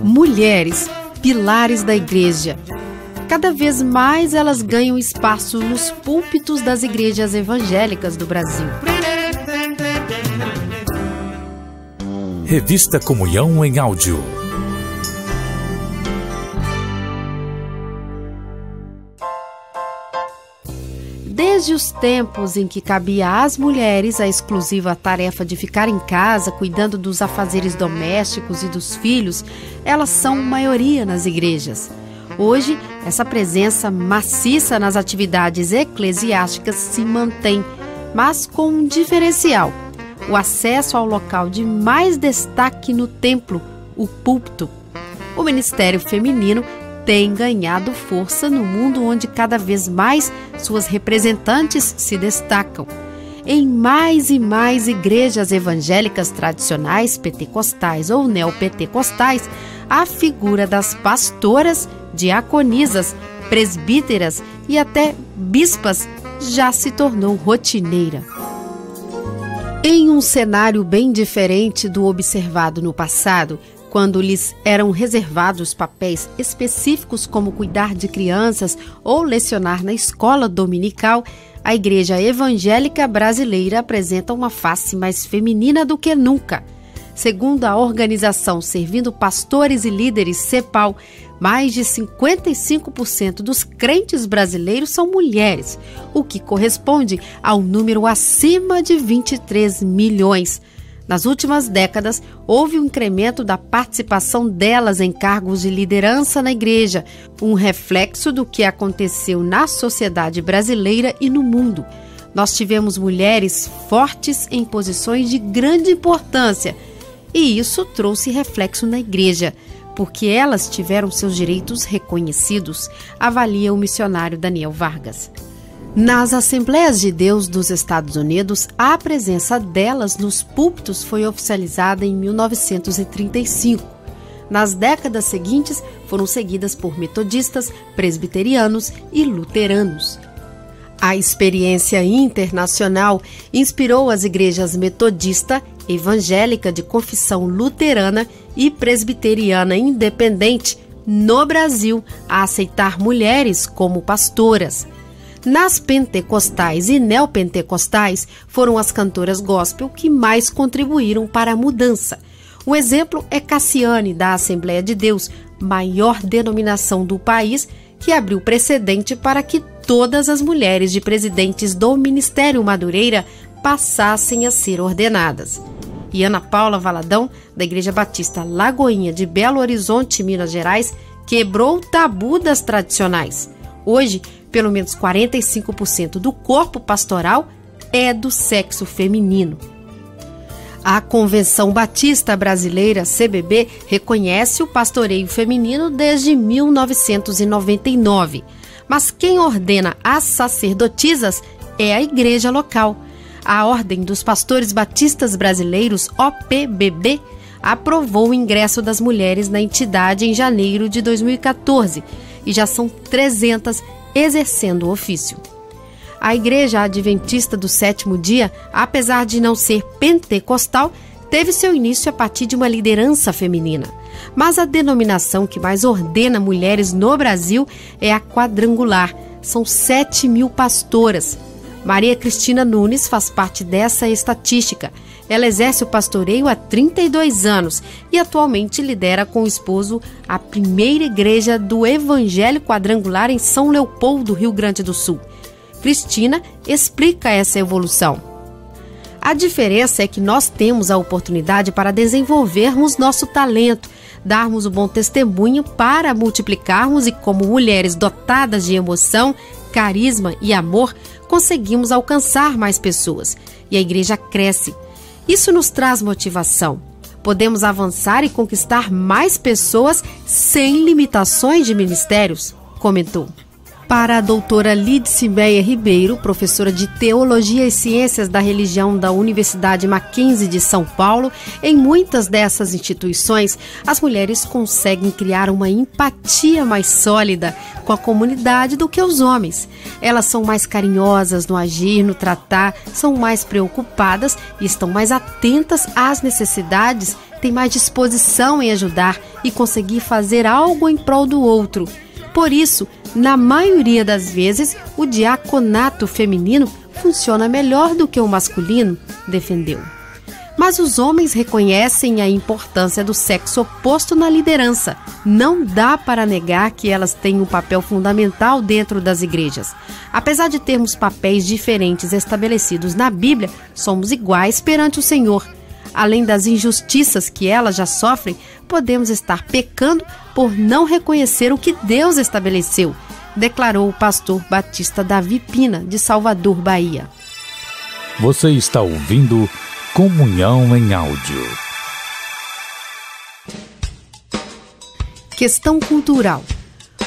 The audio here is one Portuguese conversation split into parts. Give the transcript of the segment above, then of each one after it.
Mulheres, pilares da igreja. Cada vez mais elas ganham espaço nos púlpitos das igrejas evangélicas do Brasil. Revista Comunhão em Áudio. Desde os tempos em que cabia às mulheres a exclusiva tarefa de ficar em casa, cuidando dos afazeres domésticos e dos filhos, elas são maioria nas igrejas. Hoje, essa presença maciça nas atividades eclesiásticas se mantém, mas com um diferencial: o acesso ao local de mais destaque no templo, o púlpito. O ministério feminino tem ganhado força no mundo onde cada vez mais suas representantes se destacam. Em mais e mais igrejas evangélicas tradicionais, pentecostais ou neopentecostais, a figura das pastoras, diaconisas, presbíteras e até bispas já se tornou rotineira. Em um cenário bem diferente do observado no passado, quando lhes eram reservados papéis específicos como cuidar de crianças ou lecionar na escola dominical, a igreja evangélica brasileira apresenta uma face mais feminina do que nunca. Segundo a organização Servindo Pastores e Líderes, CEPAL, mais de 55% dos crentes brasileiros são mulheres, o que corresponde a um número acima de 23 milhões. Nas últimas décadas, houve um incremento da participação delas em cargos de liderança na igreja, um reflexo do que aconteceu na sociedade brasileira e no mundo. Nós tivemos mulheres fortes em posições de grande importância, e isso trouxe reflexo na igreja, porque elas tiveram seus direitos reconhecidos, avalia o missionário Daniel Vargas. Nas Assembleias de Deus dos Estados Unidos, a presença delas nos púlpitos foi oficializada em 1935. Nas décadas seguintes, foram seguidas por metodistas, presbiterianos e luteranos. A experiência internacional inspirou as igrejas metodista, evangélica de confissão luterana e presbiteriana independente no Brasil a aceitar mulheres como pastoras. Nas pentecostais e neopentecostais, foram as cantoras gospel que mais contribuíram para a mudança. O exemplo é Cassiane, da Assembleia de Deus, maior denominação do país, que abriu precedente para que todas as mulheres de presidentes do Ministério Madureira passassem a ser ordenadas. E Ana Paula Valadão, da Igreja Batista Lagoinha de Belo Horizonte, Minas Gerais, quebrou o tabu das tradicionais. Hoje, pelo menos 45% do corpo pastoral é do sexo feminino. A Convenção Batista Brasileira, CBB, reconhece o pastoreio feminino desde 1999. Mas quem ordena as sacerdotisas é a igreja local. A Ordem dos Pastores Batistas Brasileiros, OPBB, aprovou o ingresso das mulheres na entidade em janeiro de 2014 e já são 300 exercendo o ofício. A Igreja Adventista do Sétimo Dia, apesar de não ser pentecostal, teve seu início a partir de uma liderança feminina. Mas a denominação que mais ordena mulheres no Brasil é a Quadrangular. São 7.000 pastoras. Maria Cristina Nunes faz parte dessa estatística. Ela exerce o pastoreio há 32 anos e atualmente lidera com o esposo a primeira igreja do Evangelho Quadrangular em São Leopoldo, Rio Grande do Sul. Cristina explica essa evolução. A diferença é que nós temos a oportunidade para desenvolvermos nosso talento, darmos um bom testemunho para multiplicarmos e, como mulheres dotadas de emoção, carisma e amor, conseguimos alcançar mais pessoas e a igreja cresce. Isso nos traz motivação. Podemos avançar e conquistar mais pessoas sem limitações de ministérios, comentou. Para a doutora Lídice Meyer Ribeiro, professora de Teologia e Ciências da Religião da Universidade Mackenzie de São Paulo, em muitas dessas instituições, as mulheres conseguem criar uma empatia mais sólida com a comunidade do que os homens. Elas são mais carinhosas no agir, no tratar, são mais preocupadas e estão mais atentas às necessidades, têm mais disposição em ajudar e conseguir fazer algo em prol do outro. Por isso, na maioria das vezes, o diaconato feminino funciona melhor do que o masculino, defendeu. Mas os homens reconhecem a importância do sexo oposto na liderança. Não dá para negar que elas têm um papel fundamental dentro das igrejas. Apesar de termos papéis diferentes estabelecidos na Bíblia, somos iguais perante o Senhor. Além das injustiças que elas já sofrem, podemos estar pecando por não reconhecer o que Deus estabeleceu, declarou o pastor batista Davi Pina, de Salvador, Bahia. Você está ouvindo Comunhão em Áudio. Questão cultural.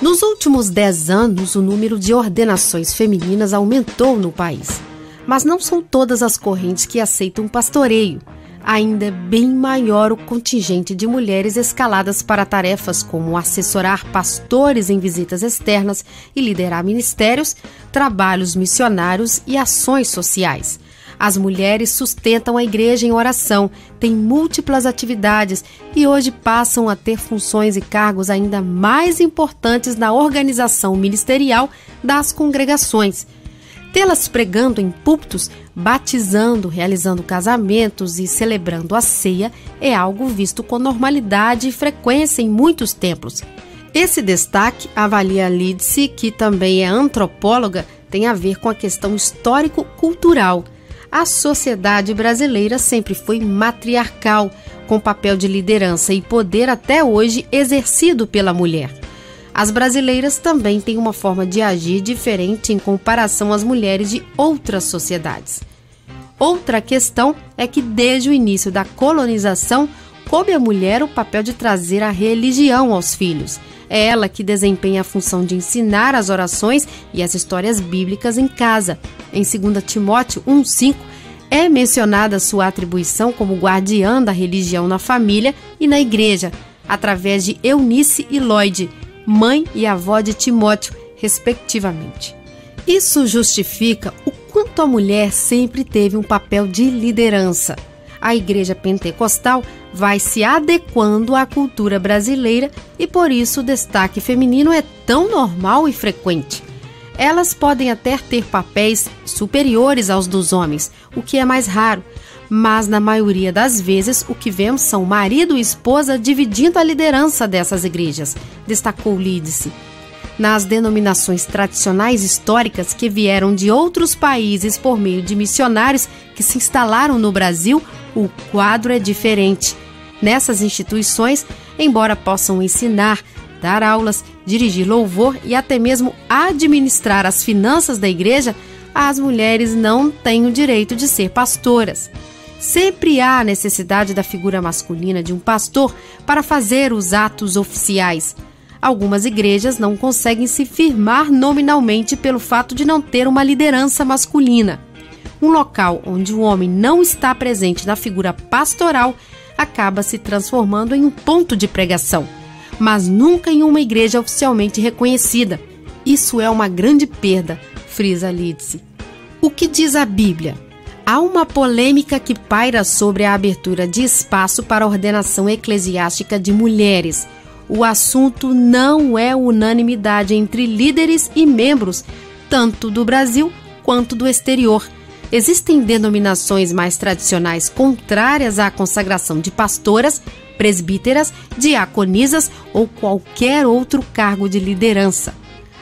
Nos últimos 10 anos, o número de ordenações femininas aumentou no país. Mas não são todas as correntes que aceitam pastoreio. Ainda é bem maior o contingente de mulheres escaladas para tarefas como assessorar pastores em visitas externas e liderar ministérios, trabalhos missionários e ações sociais. As mulheres sustentam a igreja em oração, têm múltiplas atividades e hoje passam a ter funções e cargos ainda mais importantes na organização ministerial das congregações. Tê-las pregando em púlpitos, batizando, realizando casamentos e celebrando a ceia é algo visto com normalidade e frequência em muitos templos. Esse destaque, avalia Lídice, que também é antropóloga, tem a ver com a questão histórico-cultural. A sociedade brasileira sempre foi matriarcal, com papel de liderança e poder até hoje exercido pela mulher. As brasileiras também têm uma forma de agir diferente em comparação às mulheres de outras sociedades. Outra questão é que, desde o início da colonização, coube à mulher o papel de trazer a religião aos filhos. É ela que desempenha a função de ensinar as orações e as histórias bíblicas em casa. Em 2 Timóteo 1,5, é mencionada sua atribuição como guardiã da religião na família e na igreja, através de Eunice e Lloyd, mãe e avó de Timóteo, respectivamente. Isso justifica o quanto a mulher sempre teve um papel de liderança. A igreja pentecostal vai se adequando à cultura brasileira e por isso o destaque feminino é tão normal e frequente. Elas podem até ter papéis superiores aos dos homens, o que é mais raro, mas na maioria das vezes o que vemos são marido e esposa dividindo a liderança dessas igrejas, destacou Lídice. Nas denominações tradicionais históricas que vieram de outros países por meio de missionários que se instalaram no Brasil, o quadro é diferente. Nessas instituições, embora possam ensinar, dar aulas, dirigir louvor e até mesmo administrar as finanças da igreja, as mulheres não têm o direito de ser pastoras. Sempre há a necessidade da figura masculina de um pastor para fazer os atos oficiais. Algumas igrejas não conseguem se firmar nominalmente pelo fato de não ter uma liderança masculina. Um local onde o homem não está presente na figura pastoral acaba se transformando em um ponto de pregação, mas nunca em uma igreja oficialmente reconhecida. Isso é uma grande perda, frisa Lídice. O que diz a Bíblia? Há uma polêmica que paira sobre a abertura de espaço para a ordenação eclesiástica de mulheres. O assunto não é unanimidade entre líderes e membros, tanto do Brasil quanto do exterior. Existem denominações mais tradicionais contrárias à consagração de pastoras, presbíteras, diaconisas ou qualquer outro cargo de liderança.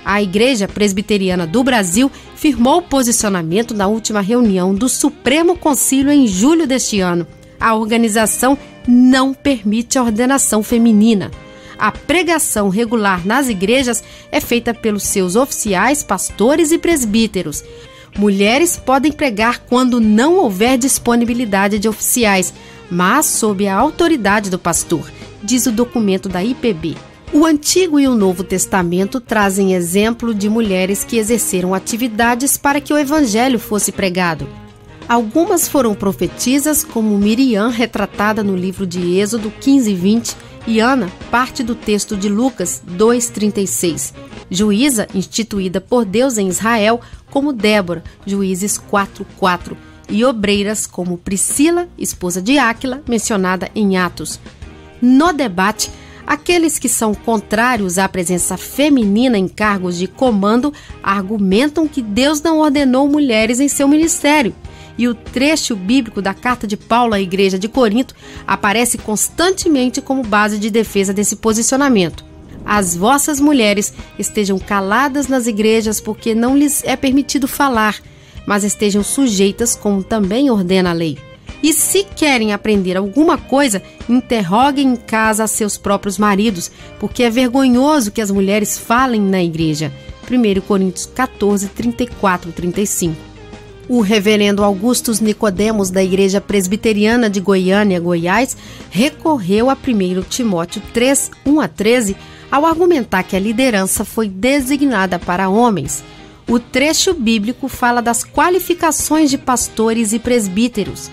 A Igreja Presbiteriana do Brasil firmou posicionamento na última reunião do Supremo Concílio em julho deste ano. A organização não permite a ordenação feminina. A pregação regular nas igrejas é feita pelos seus oficiais, pastores e presbíteros. Mulheres podem pregar quando não houver disponibilidade de oficiais, mas sob a autoridade do pastor, diz o documento da IPB. O Antigo e o Novo Testamento trazem exemplo de mulheres que exerceram atividades para que o Evangelho fosse pregado. Algumas foram profetisas, como Miriam, retratada no livro de Êxodo 15:20, e Ana, parte do texto de Lucas 2:36. Juíza, instituída por Deus em Israel, como Débora, Juízes 4:4. E obreiras, como Priscila, esposa de Áquila, mencionada em Atos. No debate, aqueles que são contrários à presença feminina em cargos de comando argumentam que Deus não ordenou mulheres em seu ministério. E o trecho bíblico da carta de Paulo à igreja de Corinto aparece constantemente como base de defesa desse posicionamento. As vossas mulheres estejam caladas nas igrejas porque não lhes é permitido falar, mas estejam sujeitas como também ordena a lei. E se querem aprender alguma coisa, interroguem em casa a seus próprios maridos, porque é vergonhoso que as mulheres falem na igreja. 1 Coríntios 14, 34 e 35. O reverendo Augustus Nicodemos, da Igreja Presbiteriana de Goiânia, Goiás, recorreu a 1 Timóteo 3, 1 a 13, ao argumentar que a liderança foi designada para homens. O trecho bíblico fala das qualificações de pastores e presbíteros.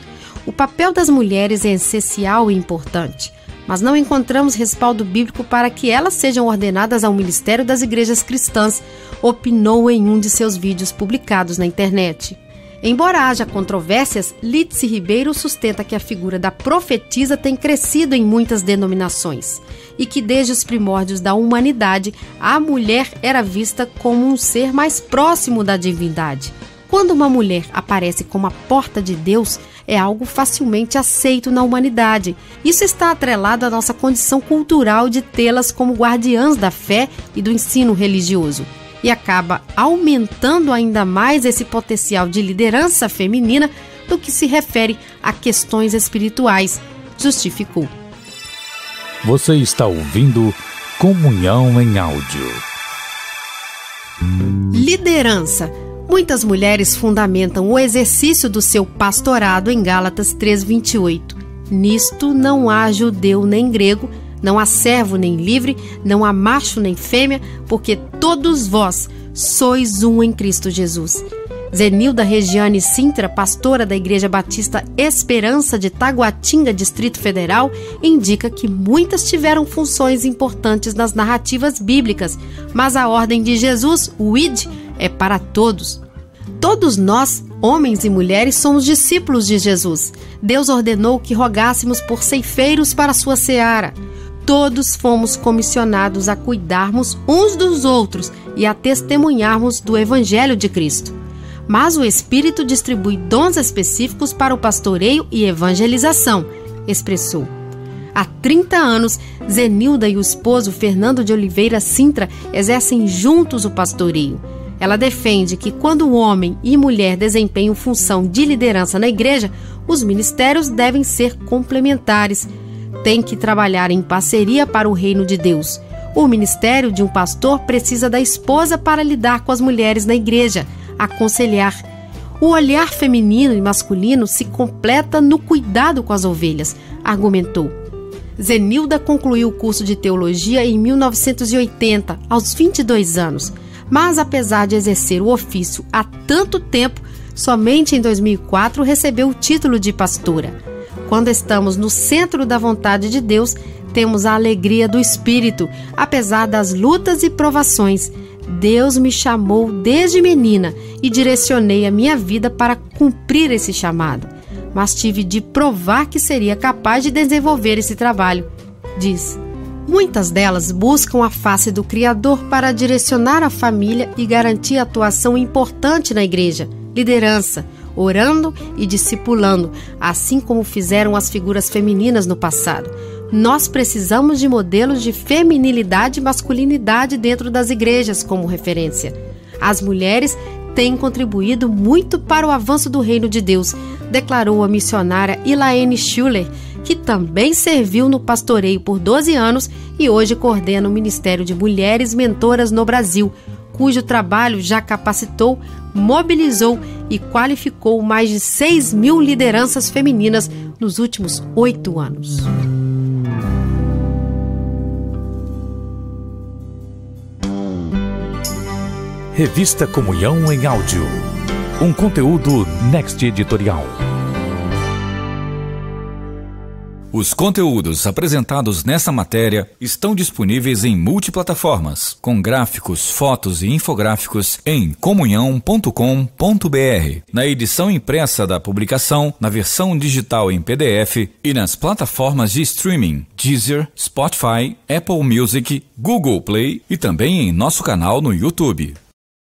O papel das mulheres é essencial e importante, mas não encontramos respaldo bíblico para que elas sejam ordenadas ao ministério das igrejas cristãs, opinou em um de seus vídeos publicados na internet. Embora haja controvérsias, Lídice Ribeiro sustenta que a figura da profetisa tem crescido em muitas denominações e que desde os primórdios da humanidade a mulher era vista como um ser mais próximo da divindade. Quando uma mulher aparece como a porta de Deus, é algo facilmente aceito na humanidade. Isso está atrelado à nossa condição cultural de tê-las como guardiãs da fé e do ensino religioso. E acaba aumentando ainda mais esse potencial de liderança feminina no que se refere a questões espirituais, justificou. Você está ouvindo Comunhão em Áudio. Liderança. Muitas mulheres fundamentam o exercício do seu pastorado em Gálatas 3:28. Nisto não há judeu nem grego, não há servo nem livre, não há macho nem fêmea, porque todos vós sois um em Cristo Jesus. Zenilda Regiane Sintra, pastora da Igreja Batista Esperança de Taguatinga, Distrito Federal, indica que muitas tiveram funções importantes nas narrativas bíblicas, mas a ordem de Jesus, o id, é para todos. Todos nós, homens e mulheres, somos discípulos de Jesus. Deus ordenou que rogássemos por ceifeiros para a sua seara. Todos fomos comissionados a cuidarmos uns dos outros e a testemunharmos do Evangelho de Cristo. Mas o Espírito distribui dons específicos para o pastoreio e evangelização, expressou. Há 30 anos, Zenilda e o esposo Fernando de Oliveira Sintra exercem juntos o pastoreio. Ela defende que quando homem e mulher desempenham função de liderança na igreja, os ministérios devem ser complementares. Tem que trabalhar em parceria para o reino de Deus. O ministério de um pastor precisa da esposa para lidar com as mulheres na igreja, aconselhar. O olhar feminino e masculino se completa no cuidado com as ovelhas, argumentou. Zenilda concluiu o curso de teologia em 1980, aos 22 anos. Mas apesar de exercer o ofício há tanto tempo, somente em 2004 recebeu o título de pastora. Quando estamos no centro da vontade de Deus, temos a alegria do Espírito, apesar das lutas e provações. Deus me chamou desde menina e direcionei a minha vida para cumprir esse chamado. Mas tive de provar que seria capaz de desenvolver esse trabalho, diz. Muitas delas buscam a face do Criador para direcionar a família e garantir atuação importante na igreja, liderança, orando e discipulando, assim como fizeram as figuras femininas no passado. Nós precisamos de modelos de feminilidade e masculinidade dentro das igrejas como referência. As mulheres têm contribuído muito para o avanço do reino de Deus, declarou a missionária Elaine Schuller, que também serviu no pastoreio por 12 anos e hoje coordena o Ministério de Mulheres Mentoras no Brasil, cujo trabalho já capacitou, mobilizou e qualificou mais de 6.000 lideranças femininas nos últimos 8 anos. Revista Comunhão em Áudio. Um conteúdo Next Editorial. Os conteúdos apresentados nessa matéria estão disponíveis em multiplataformas, com gráficos, fotos e infográficos em comunhão.com.br, na edição impressa da publicação, na versão digital em PDF e nas plataformas de streaming Deezer, Spotify, Apple Music, Google Play e também em nosso canal no YouTube.